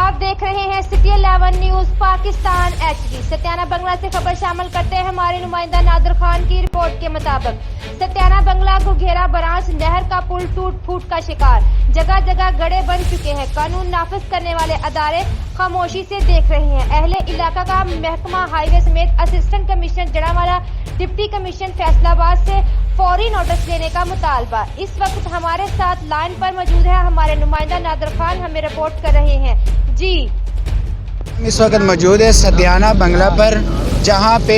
आप देख रहे हैं सिटी 11 न्यूज पाकिस्तान HD। सत्याना बंगला से खबर शामिल करते हैं हमारे नुमाइंदा नादिर खान की रिपोर्ट के मुताबिक सत्याना बंगला घुघेरा ब्रांच नहर का पुल टूट फूट का शिकार, जगह जगह गड्ढे बन चुके हैं। कानून नाफिज करने वाले अदारे खामोशी से देख रहे हैं। अहले इलाका का महकमा हाईवे समेत assistant commissioner Jaranwala, deputy commissioner Faisalabad से फौरी नोटिस लेने का मुतालबा। इस वक्त हमारे साथ लाइन पर मौजूद है हमारे नुमाइंदा नादिर खान, हमें रिपोर्ट कर रहे हैं। जी, इस वक्त मौजूद है सत्याना बंगला पर, जहां पे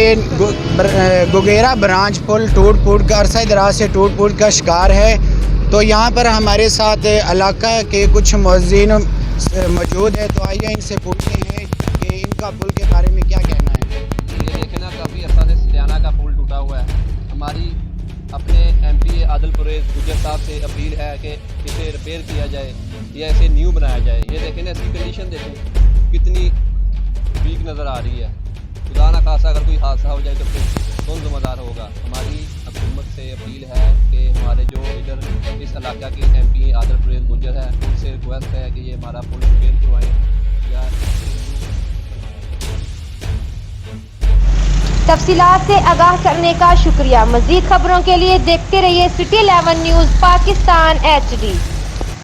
घुघेरा ब्रांच पुल टूट फूट का अरसा दराज से टूट फूट का शिकार है। तो यहाँ पर हमारे साथ इलाका के कुछ मुअज़्ज़िन मौजूद है, तो आइए इनसे पूछते हैं कि इनका पुल के बारे में क्या कहना है। ये देखें ना, काफ़ी अर्सा से सत्याना का पुल टूटा हुआ है। हमारी अपने MP आदिल परवेज़ गुज्जर साहब से अपील है कि इसे रिपेयर किया जाए या इसे न्यू बनाया जाए। ये देखें ना, इसकी कंडीशन देखें कितनी वीक नज़र आ रही है। खुदा ना खासा अगर कोई हादसा हो जाए तो फिर कौन जिम्मेदार होगा। हमारी हुकूमत से अपील है कि हमारे जो इधर इस इलाका के MP आदिल परवेज़ गुज्जर है, उनसे रिक्वेस्ट है कि ये हमारा पुल रिपेयर करवाएँ या तफसीलात से आगाह करने का शुक्रिया। मजीद खबरों के लिए देखते रहिए सिटी 11 न्यूज पाकिस्तान HD।